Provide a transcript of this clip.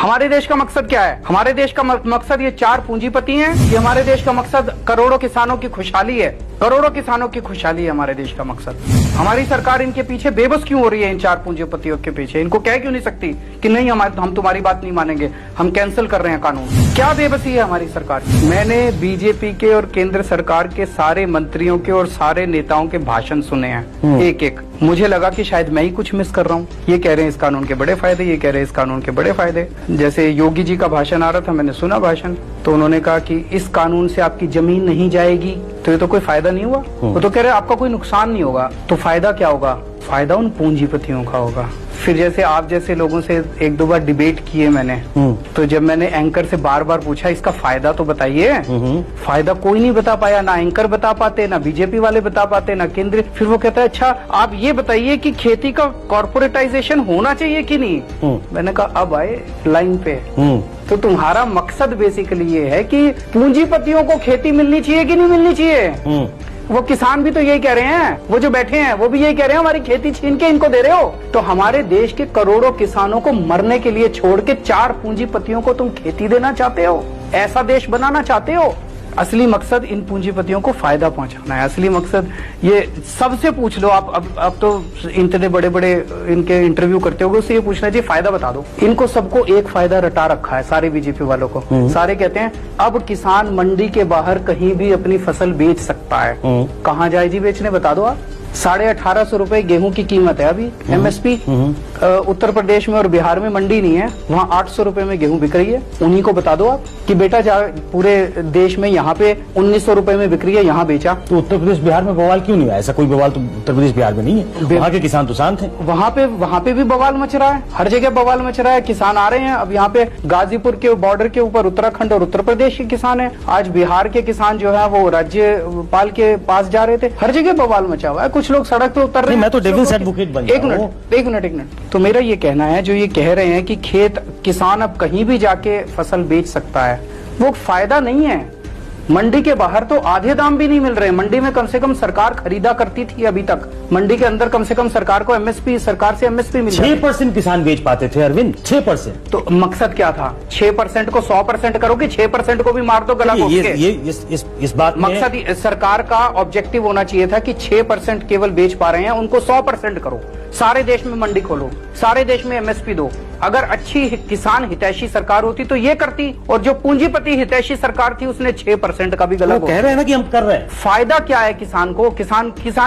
हमारे देश का मकसद क्या है? हमारे देश का मकसद ये चार पूंजीपति हैं। ये हमारे देश का मकसद करोड़ों किसानों की खुशहाली है। करोड़ों किसानों की खुशहाली है हमारे देश का मकसद। हमारी सरकार इनके पीछे बेबस क्यों हो रही है? इन चार पूंजीपतियों के पीछे इनको कह क्यों नहीं सकती कि नहीं हम तुम्हारी बात नहीं मानेंगे, हम कैंसिल कर रहे हैं कानून? क्या बेबसी है हमारी सरकार की? मैंने बीजेपी के और केंद्र सरकार के सारे मंत्रियों के और सारे नेताओं के भाषण सुने हैं, एक एक। मुझे लगा कि शायद मैं ही कुछ मिस कर रहा हूँ। ये कह रहे हैं इस कानून के बड़े फायदे, ये कह रहे हैं इस कानून के बड़े फायदे। जैसे योगी जी का भाषण आ रहा था, मैंने सुना भाषण, तो उन्होंने कहा कि इस कानून से आपकी जमीन नहीं जाएगी, तो ये तो कोई फायदा नहीं हुआ। वो तो कह रहे आपका कोई नुकसान नहीं होगा, तो फायदा क्या होगा? फायदा उन पूंजीपतियों का होगा। फिर जैसे आप जैसे लोगों से एक दो बार डिबेट किए मैंने, तो जब मैंने एंकर से बार बार पूछा इसका फायदा तो बताइए, फायदा कोई नहीं बता पाया। ना एंकर बता पाते, ना बीजेपी वाले बता पाते, ना केंद्र। फिर वो कहता है अच्छा आप ये बताइए कि खेती का कॉर्पोरेटाइजेशन होना चाहिए कि नहीं? मैंने कहा अब आए लाइन पे। तो तुम्हारा मकसद बेसिकली ये है कि पूंजीपतियों को खेती मिलनी चाहिए कि नहीं मिलनी चाहिए? वो किसान भी तो यही कह रहे हैं, वो जो बैठे हैं वो भी यही कह रहे हैं हमारी खेती छीन के इनको दे रहे हो। तो हमारे देश के करोड़ों किसानों को मरने के लिए छोड़ के चार पूंजीपतियों को तुम खेती देना चाहते हो? ऐसा देश बनाना चाहते हो? असली मकसद इन पूंजीपतियों को फायदा पहुंचाना है। असली मकसद ये सबसे पूछ लो आप। अब तो इतने बड़े बड़े इनके इंटरव्यू करते होगे, उससे ये पूछना चाहिए फायदा बता दो। इनको सबको एक फायदा रटा रखा है, सारे बीजेपी वालों को। सारे कहते हैं अब किसान मंडी के बाहर कहीं भी अपनी फसल बेच सकता है। कहाँ जाए जी बेचने? बता दो आप। 1850 रुपए गेहूं की कीमत है अभी, एमएसपी। उत्तर प्रदेश में और बिहार में मंडी नहीं है, वहाँ 800 रुपए में गेहूं बिक रही है। उन्हीं को बता दो आप कि बेटा पूरे देश में यहाँ पे 1900 रुपए में बिक रही है, यहाँ बेचा। तो उत्तर प्रदेश बिहार में बवाल क्यों नहीं है? ऐसा कोई बवाल तो उत्तर प्रदेश बिहार में नहीं है। वहाँ के किसान तो शांत हैं। वहाँ पे भी बवाल मच रहा है, हर जगह बवाल मच रहा है। किसान आ रहे हैं अब यहाँ पे गाजीपुर के बॉर्डर के ऊपर उत्तराखंड और उत्तर प्रदेश के किसान है। आज बिहार के किसान जो है वो राज्यपाल के पास जा रहे थे। हर जगह बवाल मचा हुआ है। कुछ लोग सड़क पे उतर रहे हैं। मैं तो डेविल्स एडवोकेट बन गया हूं। एक मिनट। तो मेरा ये कहना है, जो ये कह रहे हैं कि किसान अब कहीं भी जाके फसल बेच सकता है, वो फायदा नहीं है। मंडी के बाहर तो आधे दाम भी नहीं मिल रहे। मंडी में कम से कम सरकार खरीदा करती थी अभी तक। मंडी के अंदर कम से कम सरकार को एमएसपी, सरकार से एमएसपी मिल 6% किसान बेच पाते थे अरविंद, 6%। तो मकसद क्या था? 6% को 100% करो कि 6% को भी मार दो गला घोट के? इस बात मकसद सरकार का ऑब्जेक्टिव होना चाहिए था कि 6% केवल बेच पा रहे हैं, उनको 100% करो। सारे देश में मंडी खोलो, सारे देश में एमएसपी दो। अगर अच्छी किसान हितैषी सरकार होती तो ये करती, और जो पूंजीपति हितैषी सरकार थी उसने 6% का भी गला घोटा। कह रहे हैं ना कि हम कर रहे हैं। फायदा क्या है किसान को? किसान